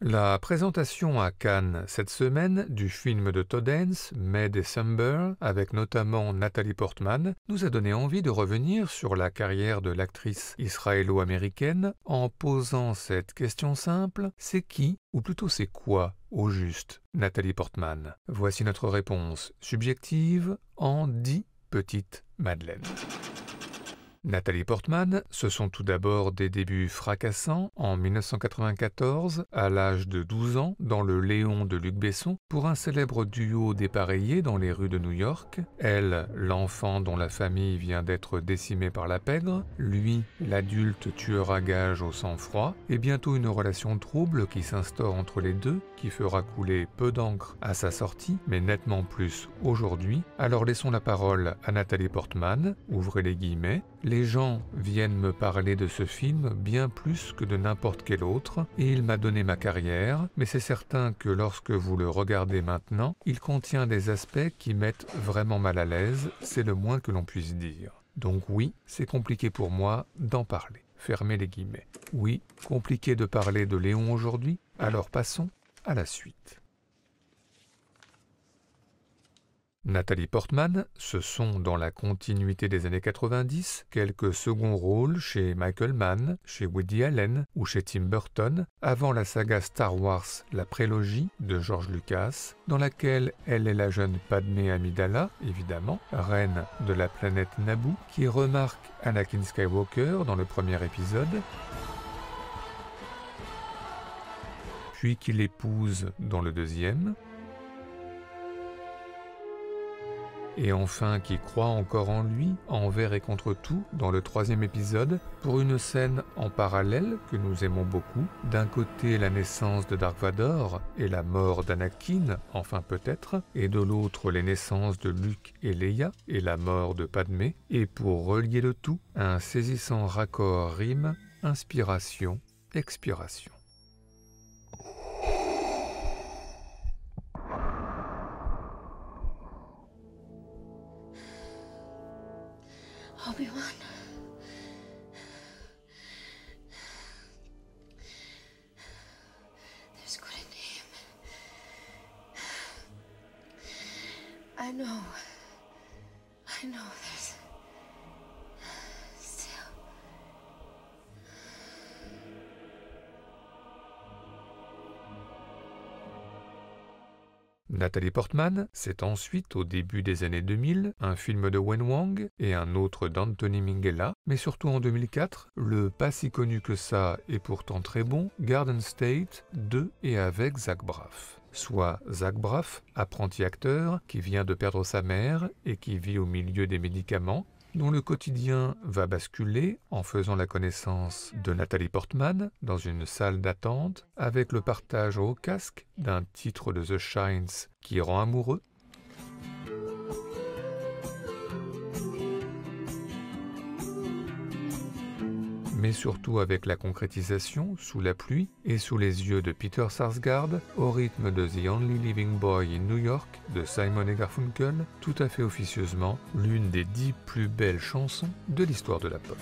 La présentation à Cannes cette semaine du film de Todd Haynes, May December, avec notamment Natalie Portman, nous a donné envie de revenir sur la carrière de l'actrice israélo-américaine en posant cette question simple: c'est qui, ou plutôt c'est quoi, au juste, Natalie Portman? Voici notre réponse subjective en 10 petites madeleines. Natalie Portman, ce sont tout d'abord des débuts fracassants en 1994, à l'âge de 12 ans, dans le Léon de Luc Besson, pour un célèbre duo dépareillé dans les rues de New York. Elle, l'enfant dont la famille vient d'être décimée par la pègre, lui, l'adulte tueur à gages au sang-froid, et bientôt une relation trouble qui s'instaure entre les deux, qui fera couler peu d'encre à sa sortie, mais nettement plus aujourd'hui. Alors laissons la parole à Natalie Portman, ouvrez les guillemets. Les gens viennent me parler de ce film bien plus que de n'importe quel autre, et il m'a donné ma carrière, mais c'est certain que lorsque vous le regardez maintenant, il contient des aspects qui mettent vraiment mal à l'aise, c'est le moins que l'on puisse dire. Donc oui, c'est compliqué pour moi d'en parler. Fermez les guillemets. Oui, compliqué de parler de Léon aujourd'hui, alors passons à la suite. Natalie Portman, ce sont dans la continuité des années 90 quelques seconds rôles chez Michael Mann, chez Woody Allen ou chez Tim Burton, avant la saga Star Wars, la prélogie de George Lucas, dans laquelle elle est la jeune Padmé Amidala, évidemment, reine de la planète Naboo, qui remarque Anakin Skywalker dans le premier épisode, puis qui l'épouse dans le deuxième, et enfin qui croit encore en lui, envers et contre tout, dans le troisième épisode, pour une scène en parallèle que nous aimons beaucoup. D'un côté la naissance de Dark Vador et la mort d'Anakin, enfin peut-être, et de l'autre les naissances de Luke et Leia et la mort de Padmé, et pour relier le tout, un saisissant raccord rime, inspiration, expiration. Obi-Wan. There's good in him. I know there's still. Natalie Portman, c'est ensuite, au début des années 2000, un film de Wen Wang et un autre d'Anthony Minghella, mais surtout en 2004, le pas si connu que ça et pourtant très bon Garden State de et avec Zach Braff. Soit Zach Braff, apprenti acteur qui vient de perdre sa mère et qui vit au milieu des médicaments, dont le quotidien va basculer en faisant la connaissance de Natalie Portman dans une salle d'attente avec le partage au casque d'un titre de The Shines qui rend amoureux, mais surtout avec la concrétisation, sous la pluie et sous les yeux de Peter Sarsgaard, au rythme de The Only Living Boy in New York de Simon et Garfunkel, tout à fait officieusement l'une des 10 plus belles chansons de l'histoire de la pop.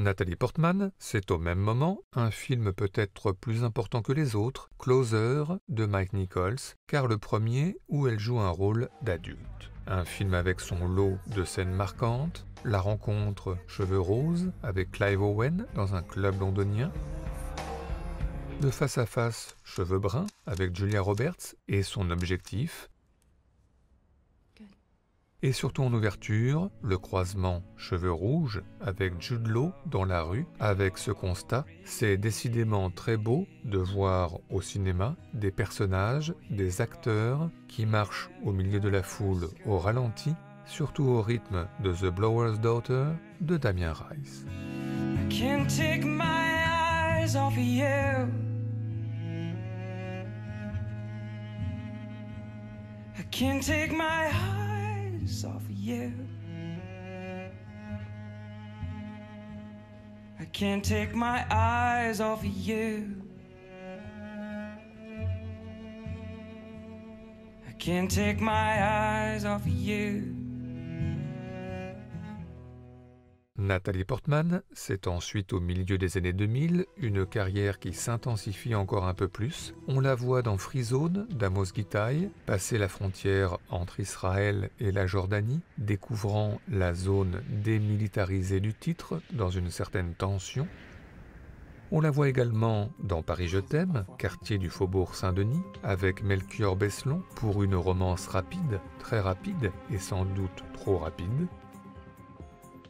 Natalie Portman, c'est au même moment un film peut-être plus important que les autres, Closer de Mike Nichols, car le premier où elle joue un rôle d'adulte. Un film avec son lot de scènes marquantes, la rencontre cheveux roses avec Clive Owen dans un club londonien, le face-à-face cheveux bruns avec Julia Roberts et son objectif, Et surtout en ouverture, le croisement cheveux rouges avec Jude Law dans la rue, avec ce constat, c'est décidément très beau de voir au cinéma des personnages, des acteurs qui marchent au milieu de la foule au ralenti, surtout au rythme de The Blower's Daughter de Damien Rice. I can't take my eyes off of you. I can't take my eyes off of you. I can't take my eyes off of you. I can't take my eyes off of you. Nathalie Portman, c'est ensuite au milieu des années 2000 une carrière qui s'intensifie encore un peu plus. On la voit dans Free Zone d'Amos Gitaï, passer la frontière entre Israël et la Jordanie, découvrant la zone démilitarisée du titre dans une certaine tension. On la voit également dans Paris je t'aime, quartier du Faubourg Saint-Denis, avec Melchior Besselon pour une romance rapide, très rapide et sans doute trop rapide.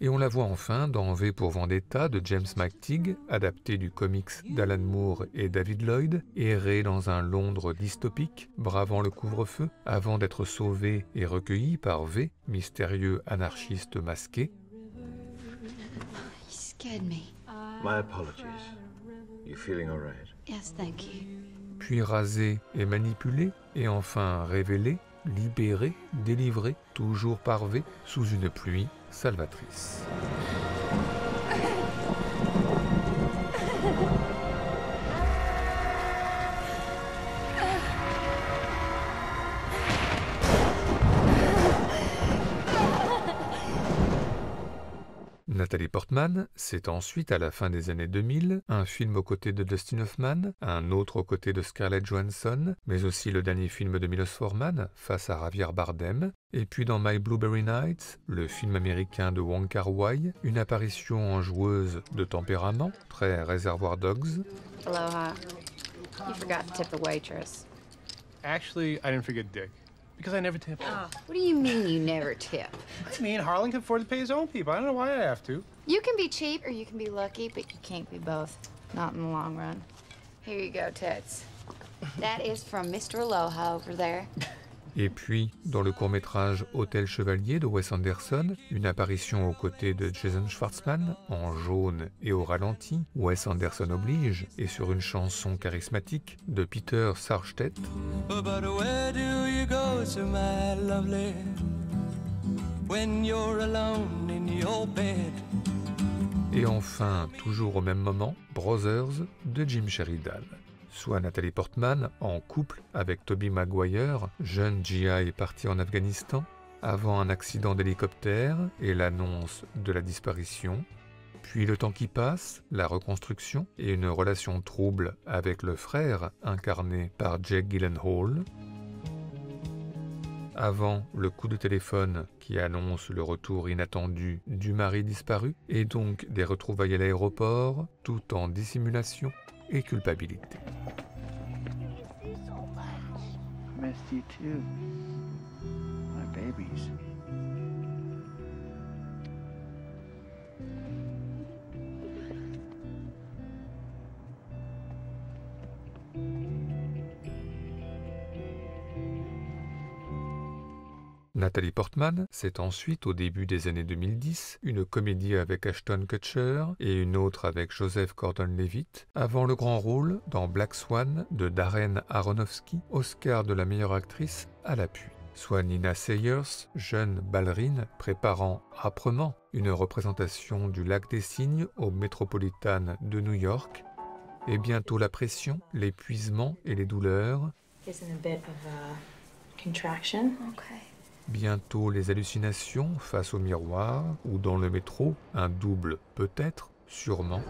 Et on la voit enfin dans V pour Vendetta de James McTeague, adapté du comics d'Alan Moore et David Lloyd, erré dans un Londres dystopique, bravant le couvre-feu, avant d'être sauvé et recueilli par V, mystérieux anarchiste masqué. You scared me. My apologies. You feeling all right? Yes, thank you. Puis rasé et manipulé, et enfin révélé, libéré, délivré, toujours par V, sous une pluie salvatrice. Nathalie Portman, c'est ensuite, à la fin des années 2000, un film aux côtés de Dustin Hoffman, un autre aux côtés de Scarlett Johansson, mais aussi le dernier film de Milos Forman, face à Javier Bardem, et puis dans My Blueberry Nights, le film américain de Wong Kar-wai, une apparition en joueuse de tempérament, très Reservoir Dogs. Aloha. You forgot to tip the waitress. Actually, I didn't forget Dick. Because I never tip. What do you mean you never tip? I mean, Harlan can afford to pay his own people. I don't know why I have to. You can be cheap or you can be lucky, but you can't be both. Not in the long run. Here you go, Tits. That is from Mr. Aloha over there. Et puis, dans le court-métrage Hôtel Chevalier de Wes Anderson, une apparition aux côtés de Jason Schwartzman, en jaune et au ralenti, Wes Anderson oblige, et sur une chanson charismatique de Peter Sarstedt. But where do you go to, my lovely, when you're alone in your bed? Et enfin, toujours au même moment, Brothers de Jim Sheridan. Soit Nathalie Portman en couple avec Tobey Maguire, jeune GI parti en Afghanistan, avant un accident d'hélicoptère et l'annonce de la disparition, puis le temps qui passe, la reconstruction et une relation trouble avec le frère incarné par Jake Gyllenhaal, avant le coup de téléphone qui annonce le retour inattendu du mari disparu et donc des retrouvailles à l'aéroport, tout en dissimulation et culpabilité. I missed you too. My babies. Nathalie Portman, c'est ensuite, au début des années 2010, une comédie avec Ashton Kutcher et une autre avec Joseph Gordon-Levitt, avant le grand rôle dans Black Swan de Darren Aronofsky, Oscar de la meilleure actrice à l'appui. Soit Nina Sayers, jeune ballerine préparant âprement une représentation du Lac des Cygnes au Metropolitan de New York, et bientôt la pression, l'épuisement et les douleurs, Isn't a bit of a contraction. Okay. bientôt les hallucinations face au miroir ou dans le métro, un double peut-être, sûrement.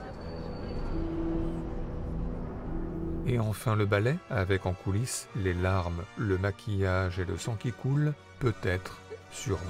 Et enfin le ballet, avec en coulisses les larmes, le maquillage et le sang qui coule, peut-être, sûrement.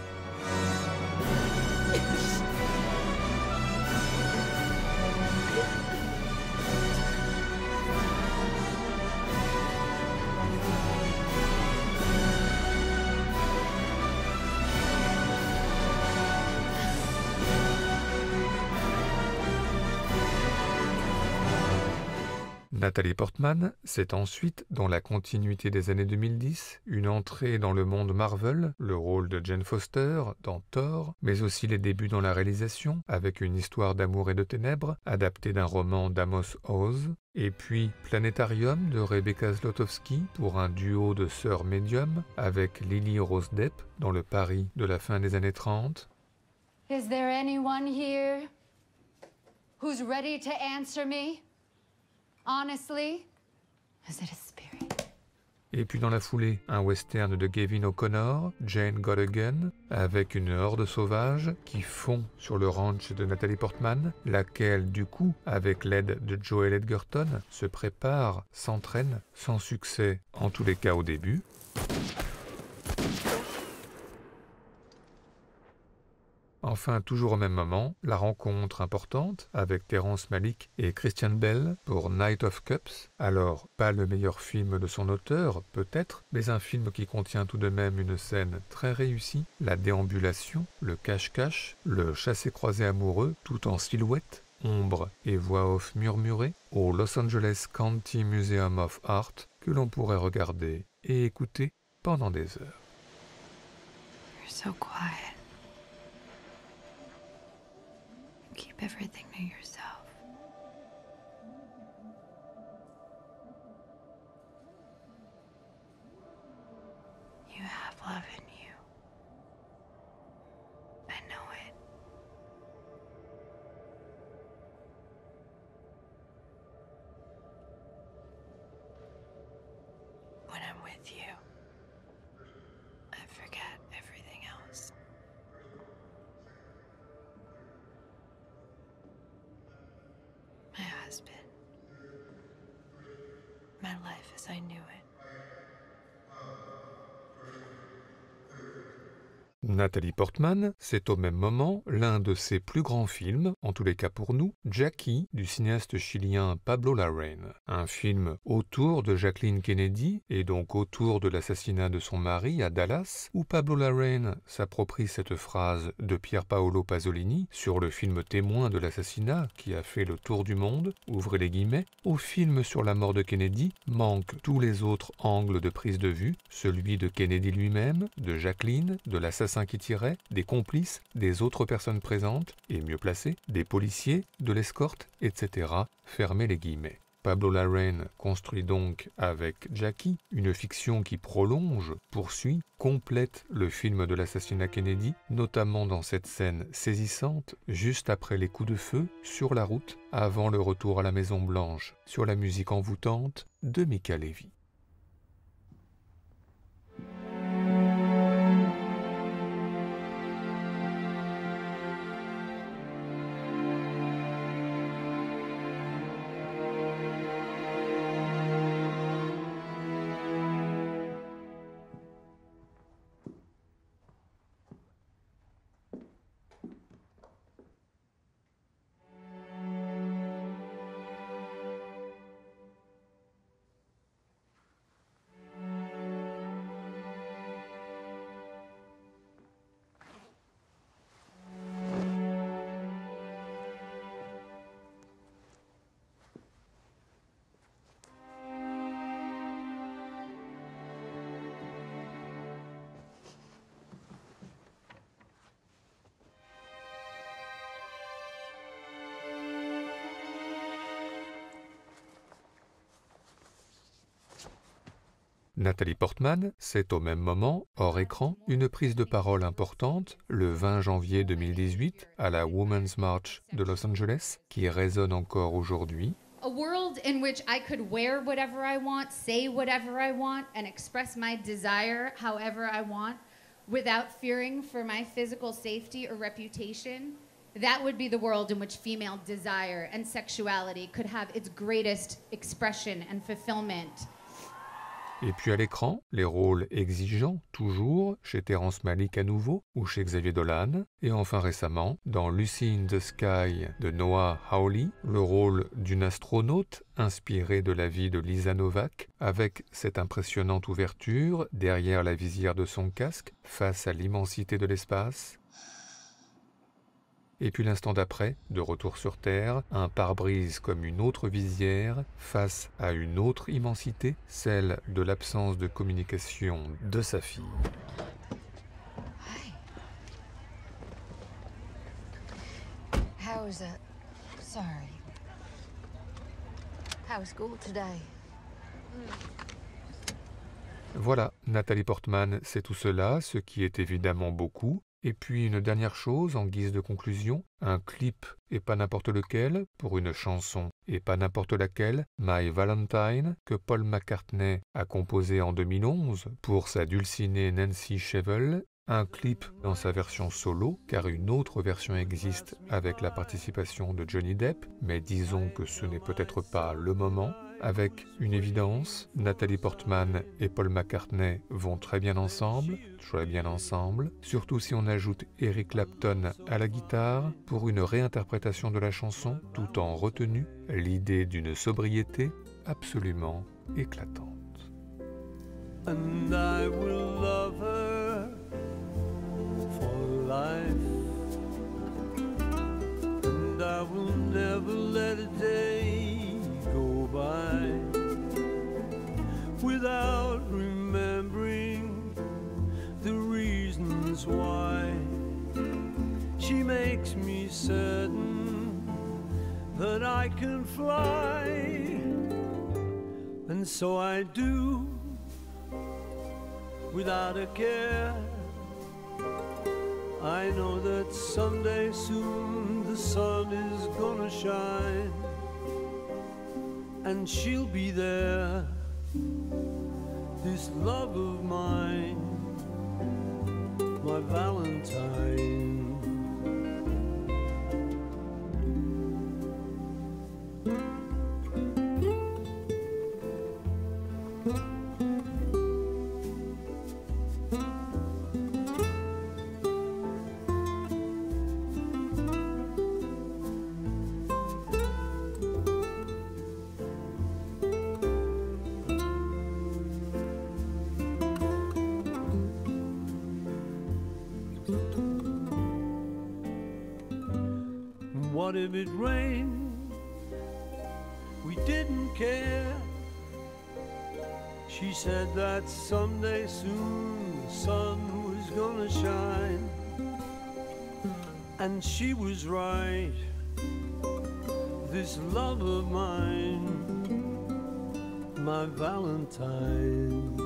Nathalie Portman, c'est ensuite, dans la continuité des années 2010, une entrée dans le monde Marvel, le rôle de Jane Foster dans Thor, mais aussi les débuts dans la réalisation, avec une histoire d'amour et de ténèbres, adaptée d'un roman d'Amos Oz, et puis Planétarium de Rebecca Zlotowski pour un duo de sœurs médiums avec Lily Rose Depp dans le Paris de la fin des années 30. Is there anyone here who's ready to answer me? Honestly? Is it a spirit? Et puis dans la foulée, un western de Gavin O'Connor, Jane Got a Gun, avec une horde sauvage qui fond sur le ranch de Nathalie Portman, laquelle du coup, avec l'aide de Joel Edgerton, se prépare, s'entraîne, sans succès, en tous les cas au début. Enfin, toujours au même moment, la rencontre importante avec Terrence Malick et Christian Bale pour Night of Cups. Alors, pas le meilleur film de son auteur, peut-être, mais un film qui contient tout de même une scène très réussie, la déambulation, le cache-cache, le chassé-croisé amoureux, tout en silhouette, ombre et voix off murmurée, au Los Angeles County Museum of Art, que l'on pourrait regarder et écouter pendant des heures. You're so quiet. Keep everything to yourself. You have love in you. I know it. When I'm with you, I forget everything else. My husband. My life as I knew it. Nathalie Portman, c'est au même moment l'un de ses plus grands films, en tous les cas pour nous, Jackie, du cinéaste chilien Pablo Larraín. Un film autour de Jacqueline Kennedy, et donc autour de l'assassinat de son mari à Dallas, où Pablo Larraín s'approprie cette phrase de Pier Paolo Pasolini sur le film témoin de l'assassinat qui a fait le tour du monde, ouvrez les guillemets, au film sur la mort de Kennedy manquent tous les autres angles de prise de vue, celui de Kennedy lui-même, de Jacqueline, de l'assassin qui tirait, des complices, des autres personnes présentes, et mieux placées, des policiers, de l'escorte, etc. Fermez les guillemets. Pablo Larraín construit donc avec Jackie une fiction qui prolonge, poursuit, complète le film de l'assassinat Kennedy, notamment dans cette scène saisissante, juste après les coups de feu, sur la route, avant le retour à la Maison Blanche, sur la musique envoûtante de Mica Levi. Nathalie Portman, c'est au même moment, hors écran, une prise de parole importante, le 20 janvier 2018, à la Women's March de Los Angeles, qui résonne encore aujourd'hui. A world in which I could wear whatever I want, say whatever I want, and express my desire however I want, without fearing for my physical safety or reputation. That would be the world in which female desire and sexuality could have its greatest expression and fulfillment. Et puis à l'écran, les rôles exigeants, toujours, chez Terrence Malick à nouveau, ou chez Xavier Dolan, et enfin récemment, dans Lucy in the Sky de Noah Hawley, le rôle d'une astronaute inspirée de la vie de Lisa Novak, avec cette impressionnante ouverture derrière la visière de son casque, face à l'immensité de l'espace. Et puis l'instant d'après, de retour sur Terre, un pare-brise comme une autre visière face à une autre immensité, celle de l'absence de communication de sa fille. Hi. How's sorry. How's school today? Voilà, Nathalie Portman, c'est tout cela, ce qui est évidemment beaucoup. Et puis une dernière chose en guise de conclusion, un clip et pas n'importe lequel, pour une chanson et pas n'importe laquelle, My Valentine, que Paul McCartney a composé en 2011 pour sa dulcinée Nancy Shevell, un clip dans sa version solo, car une autre version existe avec la participation de Johnny Depp, mais disons que ce n'est peut-être pas le moment. Avec une évidence, Nathalie Portman et Paul McCartney vont très bien ensemble, surtout si on ajoute Eric Clapton à la guitare pour une réinterprétation de la chanson tout en retenue, l'idée d'une sobriété absolument éclatante. And I will love her for life, and I will never let a day go by without remembering the reasons why. She makes me certain that I can fly, and so I do without a care. I know that someday soon the sun is gonna shine, and she'll be there, this love of mine, my Valentine. What if it rained? We didn't care. She said that someday soon the sun was gonna shine, and she was right. This love of mine, my Valentine.